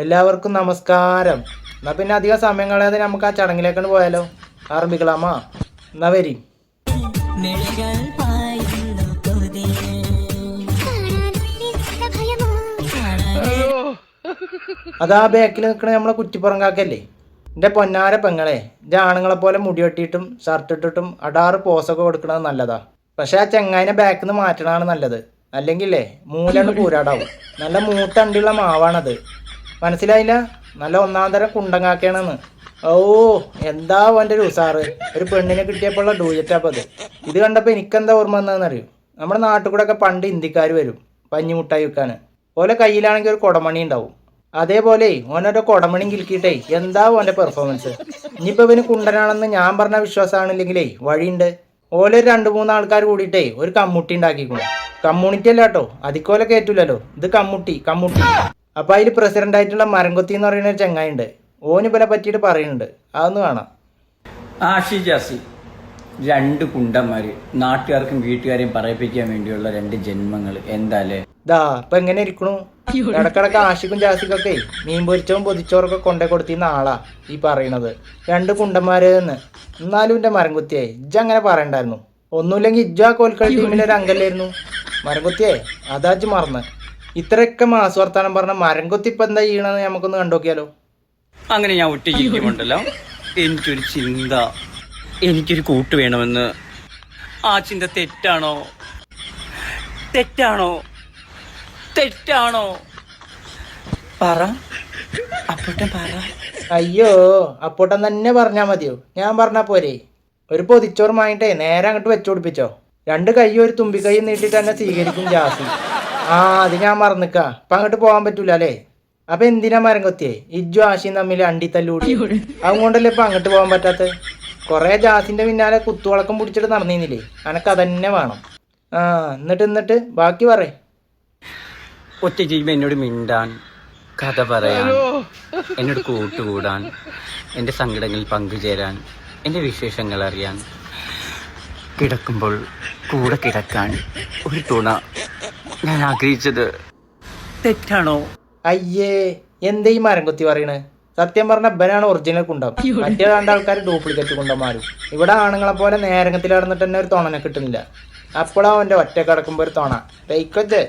എല്ലാവർക്കും നമസ്കാരം. എന്നാ പിന്നെ അധികം സമയം കളയാതെ നമുക്ക് ആ ചടങ്ങിലേക്കാണ് പോയാലോ? ആരംഭിക്കലാമാ? എന്നാ വരി. അതാ ബാക്കിൽ നിൽക്കണ നമ്മളെ കുറ്റിപ്പുറങ്കാക്കല്ലേ? എൻ്റെ പൊന്നാര പെങ്ങളെ, എൻ്റെ ആണുങ്ങളെ പോലെ മുടി വെട്ടിയിട്ടും ഷർട്ട് ഇട്ടിട്ടും അടാറ് പോസൊക്കെ കൊടുക്കണത് നല്ലതാ. പക്ഷെ ആ ചെങ്ങായിനെ ബാക്കിൽ നിന്ന് മാറ്റണതാണ് നല്ലത്. അല്ലെങ്കിലേ മൂലണ്ട് കൂരാടാവും. നല്ല മൂത്ത അണ്ടിയുള്ള മാവാണത്. മനസ്സിലായില്ല? നല്ല ഒന്നാം തരം കുണ്ടങ്ങാക്കയാണെന്ന്. ഓ, എന്താ അവൻ്റെ ഒരു ഉസാറ്! ഒരു പെണ്ണിനെ കിട്ടിയപ്പോഴുള്ള ഡൂയറ്റാപ്പം അത്. ഇത് കണ്ടപ്പോൾ എനിക്കെന്താ ഓർമ്മ വന്നതെന്നറിയോ? നമ്മുടെ നാട്ടിൽ കൂടെ ഒക്കെ പണ്ട് ഇന്ത്യക്കാർ വരും പഞ്ഞിമുട്ടായി വെക്കാൻ. ഓലെ കയ്യിലാണെങ്കിൽ ഒരു കുടമണി ഉണ്ടാവും. അതേപോലെ ഓനൊരു കുടമണിയും കിൽക്കിയിട്ടേ എന്താ ഓൻ്റെ പെർഫോമൻസ്. ഇനിയിപ്പോൾ ഇവന് കുണ്ടനാണെന്ന് ഞാൻ പറഞ്ഞ വിശ്വാസമാണെങ്കിലേ വഴിയുണ്ട്. ഓലെ 2-3 ആൾക്കാർ കൂടിയിട്ടേ ഒരു കമ്മുട്ടി ഉണ്ടാക്കിക്കുന്നു. കമ്മ്യൂണിറ്റി അല്ല കേട്ടോ, അതിക്കോലെ കയറ്റൂലല്ലോ. ഇത് കമ്മുട്ടി. അപ്പൊ അതിൽ പ്രസിഡന്റ് ആയിട്ടുള്ള മരംകൊത്തി എന്ന് പറയുന്ന ഒരു ചെങ്ങായിണ്ട്. ഓന് ഇവനെ പറ്റിയിട്ട് പറയുന്നുണ്ട്. അതൊന്ന് കാണാം. ആഷി ജാസി, 2 കുണ്ടന്മാര്, നാട്ടുകാർക്കും വീട്ടുകാരെയും പറയിപ്പിക്കാൻ വേണ്ടിയുള്ള 2 ജന്മങ്ങൾ. എന്താലേ ഇപ്പൊ എങ്ങനെ ഇരിക്കണു? ഇടക്കിടക്ക് ആഷിക്കും ജാസിക്കൊക്കെ മീൻ പൊരിച്ചവും പൊതിച്ചോറൊക്കെ കൊണ്ടേ കൊടുത്തിരുന്ന ആളാ ഈ പറയണത്. 2 കുണ്ടന്മാര് എന്ന്. എന്നാലും എന്റെ മരംകുത്തിയെ ഇജ്ജ അങ്ങനെ പറയണ്ടായിരുന്നു. ഒന്നുമില്ലെങ്കിൽ ഇജ്ജ കോൽക്കളി ടീമിലൊരു അംഗല്ലായിരുന്നു. മരംകുത്തിയെ അതാച്ച് മറന്ന്. ഇത്രയൊക്കെ മാസ്വർത്താനം പറഞ്ഞ മരംകൊത്തി ഇപ്പൊ എന്താ ചെയ്യണമെന്ന് നമുക്കൊന്ന് കണ്ടോക്കിയാലോ? അങ്ങനെ ഞാൻ ഒറ്റയ്ക്കുണ്ടല്ലോ, എനിക്കൊരു ചിന്ത, എനിക്കൊരു കൂട്ട് വേണമെന്ന്. ആ ചിന്ത തെറ്റാണോ? പറ അപ്പോട്ടൻ, പറ. അയ്യോ, അപ്പോട്ടൻ തന്നെ പറഞ്ഞാ മതിയോ? ഞാൻ പറഞ്ഞാ പോരെ? ഒരു പൊതിച്ചോറ് വാങ്ങിട്ടേ നേരെ അങ്ങോട്ട് വെച്ചു പിടിപ്പിച്ചോ. 2 കൈയും ഒരു തുമ്പിക്കൈ നീട്ടിട്ട് തന്നെ സ്വീകരിക്കും ജാസി. അത് ഞാൻ മറന്നിക്ക. അപ്പൊ അങ്ങോട്ട് പോകാൻ പറ്റൂല അല്ലേ? അപ്പൊ എന്തിനാ മരംകൊത്തിയെ ഇജ്ജു ആശിയും തമ്മിൽ അണ്ടിത്തല്ലൂടി? അതുകൊണ്ടല്ലേ ഇപ്പൊ അങ്ങോട്ട് പോകാൻ പറ്റാത്ത? കൊറേ ജാസിന്റെ പിന്നാലെ കുത്തുവളക്കം പിടിച്ചിട്ട് നടന്നിരുന്നില്ലേ? അനക്ക് അതന്നെ വേണം. എന്നിട്ട് ബാക്കി പറ. ഒറ്റ ചെയ്യുമ്പോ എന്നോട് മിണ്ടാൻ, കഥ പറയാൻ, എന്നോട് കൂട്ടുകൂടാൻ, എൻ്റെ സങ്കടങ്ങളിൽ പങ്കുചേരാൻ, എൻ്റെ വിശേഷങ്ങൾ അറിയാൻ, കിടക്കുമ്പോൾ കൂടെ കിടക്കാൻ ഒരു തുണ ഞാൻ ആഗ്രഹിച്ചത് തെറ്റാണോ? അയ്യേ, എന്തേ ഈ മരംകൊത്തി പറയണ്? സത്യം പറഞ്ഞ ബനാണ് ഒറിജിനൽ കുണ്ടം. മറ്റേ 2 ആൾക്കാർ ഡ്യൂപ്ലിക്കേറ്റ് കുണ്ടന്മാരും. ഇവിടെ ആണുങ്ങളെ പോലെ നേരങ്ങത്തിൽ നടന്നിട്ട് തന്നെ ഒരു തുണനെ കിട്ടുന്നില്ല. അപ്പോഴാ അവന്റെ ഒറ്റ കിടക്കുമ്പോ ഒരു തുണ തയ്ക്കൊച്ച്.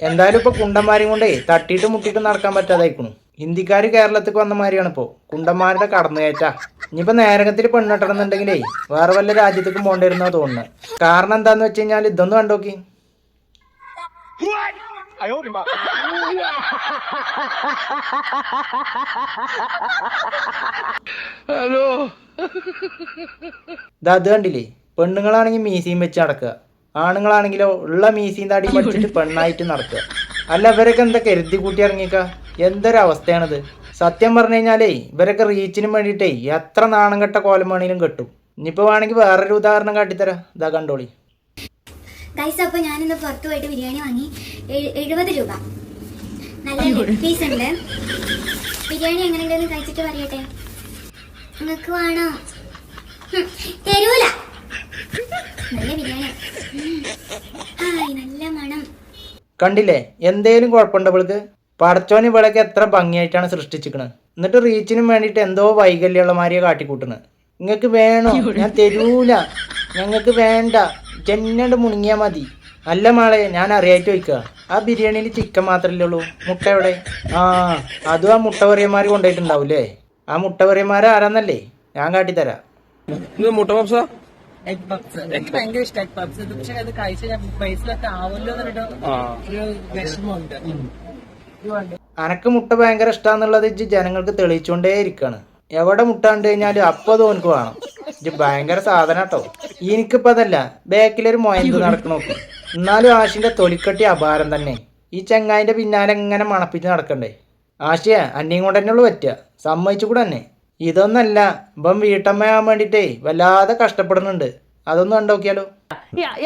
എന്തായാലും ഇപ്പൊ കുണ്ടന്മാരും കൊണ്ടേ തട്ടിയിട്ട് മുട്ടിയിട്ട് നടക്കാൻ പറ്റാതായിക്കണു. ഹിന്ദിക്കാര് കേരളത്തിക്ക് വന്ന മാതിരിയാണ് ഇപ്പോ കുണ്ടന്മാരുടെ കടന്നുകയറ്റാ. ഇനിയിപ്പോ നേരകത്തിൽ പെണ്ണിട്ടണമെന്നുണ്ടെങ്കിലേ വേറെ വല്ല രാജ്യത്തേക്കും പോകേണ്ടിരുന്നോ തോന്നുന്നത്. കാരണം എന്താന്ന് വെച്ച് കഴിഞ്ഞാൽ ഇതൊന്നും കണ്ടോക്കി. അത് കണ്ടില്ലേ? പെണ്ണുങ്ങളാണെങ്കിൽ മീസിയും വെച്ച് നടക്കുക, ആണുങ്ങളാണെങ്കിലോ ഉള്ള മീസിയും താടി പഠിച്ചിട്ട് പെണ്ണായിട്ട് നടക്കുക. അല്ല, ഇവരൊക്കെ എന്താ കരുതി കൂട്ടി ഇറങ്ങിക്ക? എന്തൊരവസ്ഥയാണിത്. സത്യം പറഞ്ഞു കഴിഞ്ഞാലേ ഇവരൊക്കെ റീച്ചിനും വേണ്ടിയിട്ടേ എത്ര നാണം കെട്ട കോലം വേണേലും കെട്ടും. ഇനിയിപ്പോ വേണമെങ്കിൽ വേറൊരു ഉദാഹരണം കാട്ടിത്തരാം. ഇതാ കണ്ടോളി. ഗൈസ്, അപ്പോൾ ഞാനിന്ന് പുറത്ത് പോയിട്ട് ബിരിയാണി വാങ്ങി. 70 രൂപ. നല്ല ലെഗ് പീസ് ഉണ്ട്. ബിരിയാണി എങ്ങനെയുണ്ടെന്ന് കഴിച്ചിട്ട് പറയട്ടെ. നിങ്ങൾക്ക് വേണോ? തരൂല. നല്ല ബിരിയാണി. നല്ല മണം. കണ്ടില്ലേ? എന്തേലും കുഴപ്പമുണ്ടോ ഇവൾക്ക്? പടച്ചോൻ ഇവളൊക്കെ എത്ര ഭംഗിയായിട്ടാണ് സൃഷ്ടിച്ചിരിക്കണത്. എന്നിട്ട് റീച്ചിനും വേണ്ടിയിട്ട് എന്തോ വൈകല്യമുള്ള മാതിരിയെ കാട്ടിക്കൂട്ടണ്. നിങ്ങൾക്ക് വേണോ? ഞാൻ തരൂല. ഞങ്ങൾക്ക് വേണ്ട. ജന്നണ്ട് മുണുങ്ങിയാ മതി. അല്ല മാളെ, ഞാൻ അറിയായിട്ട് ചോദിക്കുക, ആ ബിരിയാണിയിൽ ചിക്കൻ മാത്രമല്ലേ ഉള്ളൂ? മുട്ട എവിടെ? അതും ആ മുട്ട പറയന്മാർ കൊണ്ടുപോയിട്ടുണ്ടാവൂലേ? ആ മുട്ട പറയന്മാരെ ആരാന്നല്ലേ ഞാൻ കാട്ടിത്തരാം. മുട്ട പപ്സ എനിക്ക് ഭയങ്കര ഇഷ്ടമായി പബ്സ്. പക്ഷെ അത് കഴിച്ച പൈസയിലൊക്കെ ആവല്ലോ ഒരു വിഷമമുണ്ട്. അനക്ക് മുട്ട ഭയങ്കര ഇഷ്ടാന്നുള്ളത് ഇജ്ജ് ജനങ്ങൾക്ക് തെളിയിച്ചുകൊണ്ടേ ഇരിക്കാണ്. എവിടെ മുട്ട കണ്ടു കഴിഞ്ഞാലും അപ്പൊ അത് ഓനക്ക് വേണം. ഇജ്ജ് ഭയങ്കര സാധന കേട്ടോ. എനിക്കിപ്പോ അതല്ല, ബാക്കിലൊരു മൊയന്ത് നടക്കണോക്ക്. എന്നാലും ആഷിന്റെ തൊലിക്കട്ടി അപാരം തന്നെ. ഈ ചെങ്ങായിന്റെ പിന്നാലെ ഇങ്ങനെ മണപ്പിച്ച് നടക്കണ്ടേ? ആഷിയ അന്നയും കൊണ്ട് തന്നെ ഉള്ളു പറ്റുക. സമ്മതിച്ചു കൂടെ തന്നെ. ഇതൊന്നല്ല, ഇപ്പം വീട്ടമ്മയാൻ വേണ്ടിട്ടേ വല്ലാതെ കഷ്ടപ്പെടുന്നുണ്ട്. അതൊന്നും കണ്ടോക്കിയാലോ?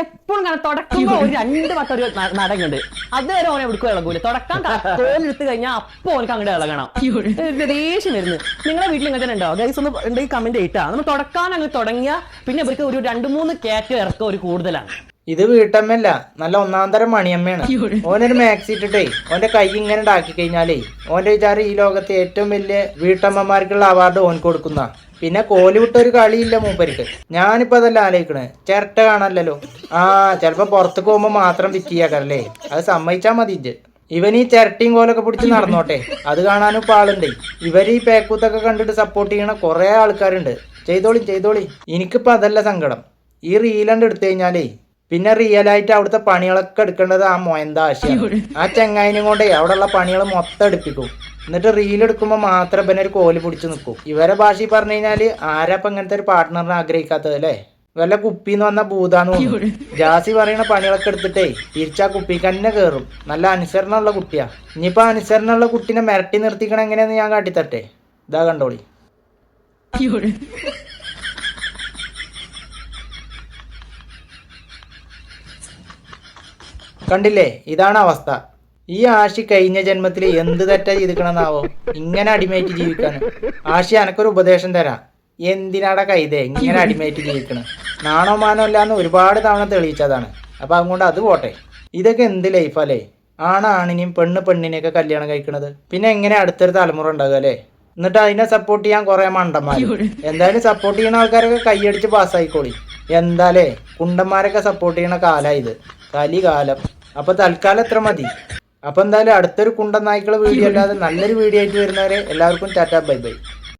എപ്പോഴും കാണാൻ തുടക്കുമ്പോ ഒരു 2 വട്ടം ഒരു നടങ്ങുണ്ട്. അതുവരെ ഓനെ എവിടേക്കും ഇളകൂല. തുടക്കാൻ തോലെടുത്ത് കഴിഞ്ഞാൽ അപ്പൊ ഓനക്ക് അങ്ങോട്ട് ഇളകണം. ദേഷ്യം വരുന്നു. നിങ്ങളെ വീട്ടിൽ ഇങ്ങനെ തന്നെ ഉണ്ടോ? ഗൈസ് ഒന്ന് ഉണ്ടെങ്കിൽ കമന്റ് ചെയ്താ. നമ്മൾ തുടക്കാൻ അങ്ങ് തുടങ്ങിയ പിന്നെ ഇവർക്ക് ഒരു 2-3 കേറ്റ് ഇറക്കം ഒരു കൂടുതലാണ്. ഇത് വീട്ടമ്മല്ല, നല്ല ഒന്നാം തരം മണിയമ്മയാണ്. ഓനൊരു മാക്സി ഇട്ടിട്ടേ ഓന്റെ കൈ ഇങ്ങനെ ഉണ്ടാക്കി കഴിഞ്ഞാലേ ഓന്റെ വിചാരം ഈ ലോകത്തെ ഏറ്റവും വലിയ വീട്ടമ്മമാർക്കുള്ള അവാർഡ് ഓൻ കൊടുക്കുന്ന. പിന്നെ കോല് വിട്ടൊരു കളിയില്ല മൂപ്പർക്ക്. ഞാനിപ്പോ അതല്ല ആലോചിക്കണേ, ചിരട്ട കാണാനല്ലോ. ചിലപ്പോ പുറത്തേക്ക് പോകുമ്പോ മാത്രം വിറ്റിയാക്കല്ലേ, അത് സമ്മതിച്ചാ മതി. ഇവൻ ഈ ചിരട്ടയും കോലൊക്കെ പിടിച്ച് നടന്നോട്ടെ, അത് കാണാനും ഇപ്പൊ ആളുണ്ട്. ഇവര് ഈ പേക്കൂത്തൊക്കെ കണ്ടിട്ട് സപ്പോർട്ട് ചെയ്യണ കുറെ ആൾക്കാരുണ്ട്. ചെയ്തോളി. എനിക്കിപ്പോ അതല്ല സങ്കടം. ഈ റീലണ്ട് എടുത്തു കഴിഞ്ഞാലേ പിന്നെ റിയലായിട്ട് അവിടുത്തെ പണികളൊക്കെ എടുക്കേണ്ടത് ആ മൊയന്താശിയാണ്. ആ ചെങ്ങായിനും കൊണ്ടേ അവിടെയുള്ള പണികൾ മൊത്തം എടുപ്പിക്കും. എന്നിട്ട് റീലെടുക്കുമ്പോൾ മാത്രം പിന്നെ ഒരു കോല് പിടിച്ച് നിൽക്കും. ഇവരെ ഭാഷയിൽ പറഞ്ഞു കഴിഞ്ഞാല് ആരാപ്പം ഇങ്ങനത്തെ ഒരു പാർട്ട്ണറിനെ ആഗ്രഹിക്കാത്തത് അല്ലേ? വല്ല കുപ്പിന്ന് വന്ന ഭൂതാന്ന് തോന്നുന്നു. ജാസി പറയണ പണികളൊക്കെ എടുത്തിട്ടേ തിരിച്ചാ കുപ്പിക്ക് തന്നെ കയറും. നല്ല അനുസരണമുള്ള കുട്ടിയാ. ഇനിയിപ്പോ അനുസരണമുള്ള കുട്ടീനെ മിരട്ടി നിർത്തിക്കണം എങ്ങനെയാന്ന് ഞാൻ കാട്ടിത്തട്ടെ. ഇതാ കണ്ടോളി. കണ്ടില്ലേ, ഇതാണ് അവസ്ഥ. ഈ ആഷി കഴിഞ്ഞ ജന്മത്തിൽ എന്ത് തെറ്റാ ചെയ്തിക്കണമെന്നാവോ ഇങ്ങനെ അടിമയായിട്ട് ജീവിക്കാൻ. ആഷി എനക്കൊരു ഉപദേശം തരാം. എന്തിനാടാ കൈതേ ഇങ്ങനെ അടിമയായിട്ട് ജീവിക്കണം? നാണോ മാനോ ഇല്ലാന്ന് ഒരുപാട് തവണ തെളിയിച്ചതാണ്. അപ്പൊ അതുകൊണ്ട് അത് പോട്ടെ. ഇതൊക്കെ എന്ത് ലൈഫല്ലേ? ആണിനെയും പെണ്ണിനെയൊക്കെ കല്യാണം കഴിക്കണത്. പിന്നെ എങ്ങനെ അടുത്തൊരു തലമുറ ഉണ്ടാകുക അല്ലേ? എന്നിട്ട് അതിനെ സപ്പോർട്ട് ചെയ്യാൻ കുറെ മണ്ടന്മാർ. എന്തായാലും സപ്പോർട്ട് ചെയ്യുന്ന ആൾക്കാരൊക്കെ കൈയടിച്ച് പാസ്സായിക്കോളി. എന്താലേ കുണ്ടന്മാരൊക്കെ സപ്പോർട്ട് ചെയ്യണ കാലായത്, കലികാലം. അപ്പൊ തൽക്കാലം എത്ര മതി. അപ്പൊ എന്തായാലും അടുത്തൊരു കുണ്ടൻ നായ്ക്കളെ വീഡിയോ അല്ലാതെ നല്ലൊരു വീഡിയോ ആയിട്ട് വരുന്നവരെ എല്ലാവർക്കും ടാറ്റാ ബൈ ബൈ.